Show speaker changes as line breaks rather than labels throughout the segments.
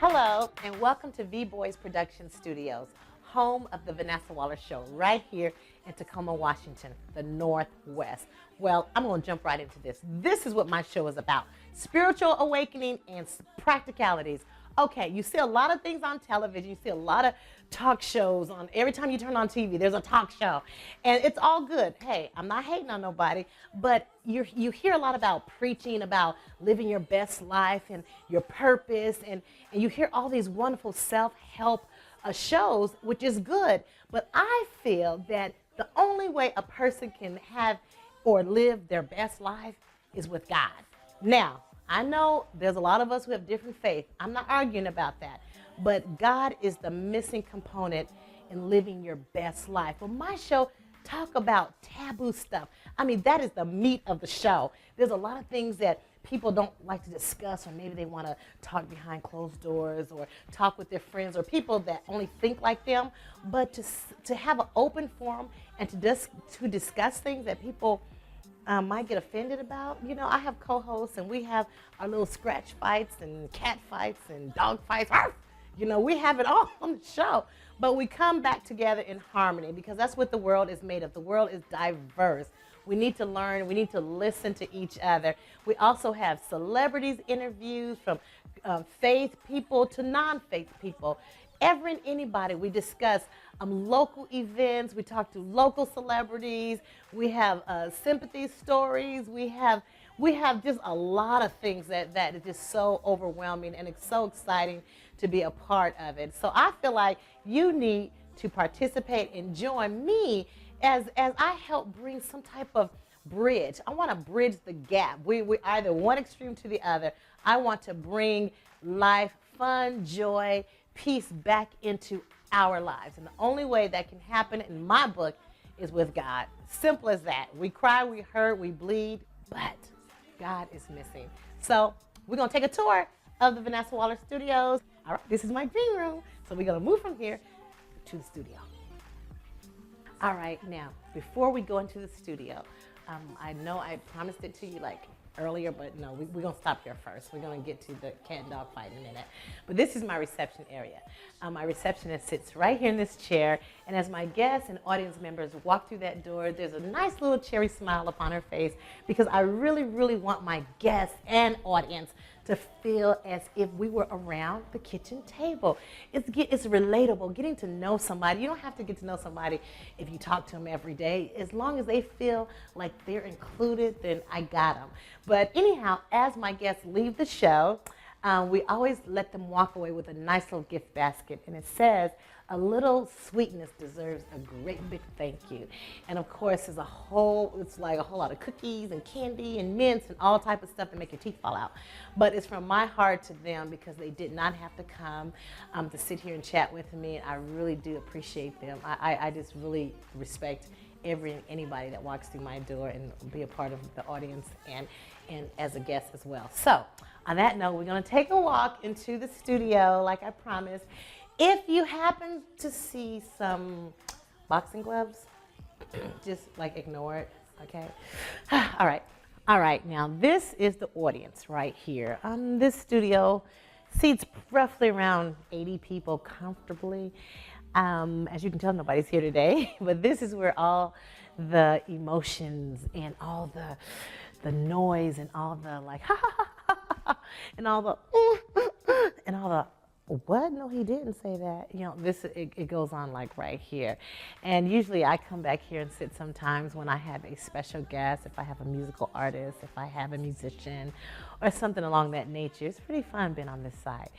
Hello, and welcome to V-Boys Production Studios, home of the Vanessa Show, right here in Tacoma, Washington, the Northwest. Well, I'm going to jump right into this. This is what my show is about: spiritual awakening and practicalities. Okay, you see a lot of things on television. You see a lot of talk shows on. Every time you turn on TV, there's a talk show, and it's all good. Hey, I'm not hating on nobody, but you hear a lot about preaching, about living your best life and your purpose, and you hear all these wonderful self-help shows, which is good. But I feel that the only way a person can have or live their best life is with God. Now, I know there's a lot of us who have different faith. I'm not arguing about that. But God is the missing component in living your best life. Well, my show talk about taboo stuff. I mean, that is the meat of the show. There's a lot of things that people don't like to discuss, or maybe they want to talk behind closed doors or talk with their friends or people that only think like them. But to have an open forum and to discuss things that people might get offended about. You know, I have co-hosts, and we have our little scratch fights and cat fights and dog fights. You know, we have it all on the show. But we come back together in harmony, because that's what the world is made of. The world is diverse. We need to learn. We need to listen to each other. We also have celebrities interviews, from faith people to non-faith people. Every and anybody. We discuss local events. We talk to local celebrities. We have sympathy stories. We have just a lot of things that is just so overwhelming, and it's so exciting to be a part of it. So I feel like you need to participate and join me as I help bring some type of bridge. I want to bridge the gap. We either one extreme to the other. I want to bring life, fun, joy, peace back into our lives. And the only way that can happen in my book is with God. Simple as that. We cry, we hurt, we bleed, but God is missing. So we're going to take a tour of the Vanessa Waller Studios. All right, this is my green room. So we're going to move from here to the studio. All right, now, before we go into the studio, I know I promised it to you like earlier, but no, we're going to stop here first. We're going to get to the cat and dog fight in a minute. But this is my reception area. My receptionist sits right here in this chair, and as my guests and audience members walk through that door, there's a nice little cherry smile upon her face, because I really, really want my guests and audience to feel as if we were around the kitchen table. It's relatable, getting to know somebody. You don't have to get to know somebody if you talk to them every day. As long as they feel like they're included, then I got them. But anyhow, as my guests leave the show, we always let them walk away with a nice little gift basket, and it says, "A little sweetness deserves a great big thank you." And of course, it's like a whole lot of cookies and candy and mints and all type of stuff to make your teeth fall out. But it's from my heart to them, because they did not have to come to sit here and chat with me. And I really do appreciate them. I just really respect anybody that walks through my door and be a part of the audience and as a guest as well. So on that note, we're going to take a walk into the studio like I promised. If you happen to see some boxing gloves, just like ignore it, okay? All right, now this is the audience right here. This studio seats roughly around 80 people comfortably. As you can tell, nobody's here today, but this is where all the emotions and all the noise and all the like, ha ha ha ha ha, and all the and all the, what? No, he didn't say that. You know, it goes on like right here. And usually I come back here and sit sometimes when I have a special guest, if I have a musical artist, if I have a musician, or something along that nature. It's pretty fun being on this side.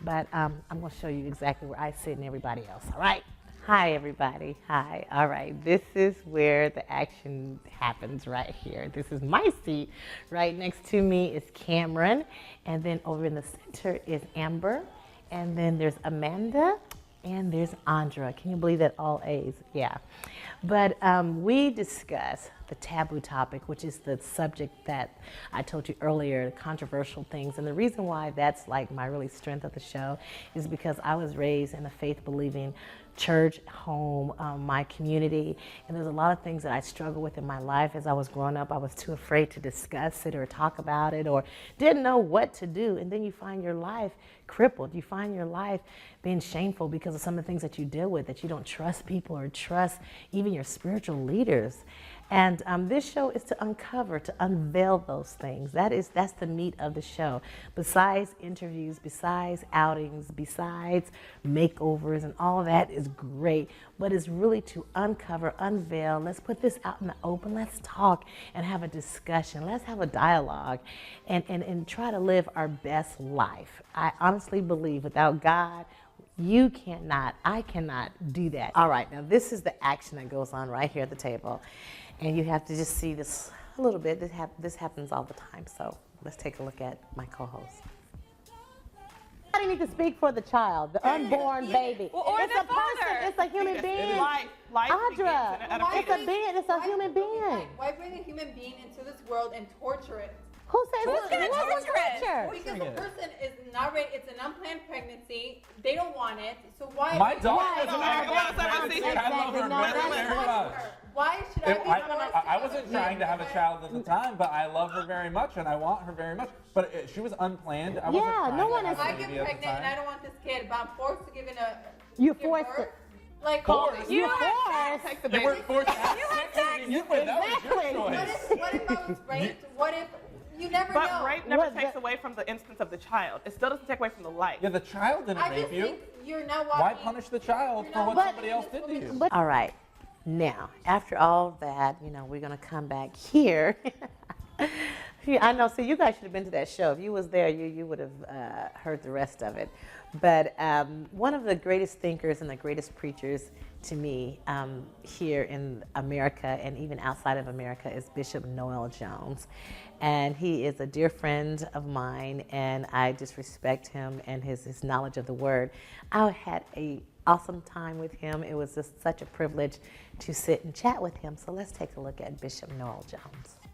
But I'm going to show you exactly where I sit and everybody else, all right? Hi, everybody. Hi. All right. This is where the action happens right here. This is my seat. Right next to me is Cameron. And then over in the center is Amber. And then there's Amanda, and there's Andra. Can you believe that? All A's? Yeah. But we discuss the taboo topic, which is the subject that I told you earlier, controversial things. And the reason why that's like my really strength of the show is because I was raised in a faith-believing church, home, my community. And there's a lot of things that I struggled with in my life as I was growing up. I was too afraid to discuss it or talk about it, or didn't know what to do. And then you find your life crippled. You find your life being shameful because of some of the things that you deal with, that you don't trust people or trust even your spiritual leaders. And this show is to uncover, to unveil those things. That's the meat of the show. Besides interviews, besides outings, besides makeovers, and all that is great. But it's really to uncover, unveil. Let's put this out in the open. Let's talk and have a discussion. Let's have a dialogue and try to live our best life. I honestly believe without God, I cannot do that. All right, now this is the action that goes on right here at the table. And you have to just see this a little bit. This happens all the time. So let's take a look at my co-host. I need to speak for the child, the unborn baby.
Or
it's
the
a
father.
person, it's a human being.
Life
Audra,
begins
it's a being, it's a human being.
Why bring a human being into this world and torture it?
Who says
Who's gonna torture it?
Because the person is not ready. It's an unplanned pregnancy. They don't want it. So why?
My daughter
Why?
is
I love her
very much.
Why should I be
I wasn't trying to have a child at the time, but I love her very much and I want her very much. But she was unplanned. I wasn't trying
no one
to
is.
have
I
a
get
baby at the
pregnant and I
time.
don't want this kid, but I'm forced to give it a.
You
give
forced
birth?
it.
Like
Forced?
You
have
forced.
Take the
They
baby.
weren't forced to have sex with you, but that was your
Exactly.
choice.
What if I was raped? What if you never
But
know?
rape never
What
takes
the-
away from the instance of the child. It still doesn't take away from the life.
Yeah, the child didn't
I
rape
just
you.
think you're not walking.
Why punish the child for what
But-
somebody else did to you?
But, all right, now, after all that, we're going to come back here. Yeah, I know, so you guys should have been to that show. If you was there, you would have heard the rest of it. But one of the greatest thinkers and the greatest preachers to me here in America and even outside of America is Bishop Noel Jones. And he is a dear friend of mine, and I just respect him and his knowledge of the Word. I had an awesome time with him. It was just such a privilege to sit and chat with him. So let's take a look at Bishop Noel Jones.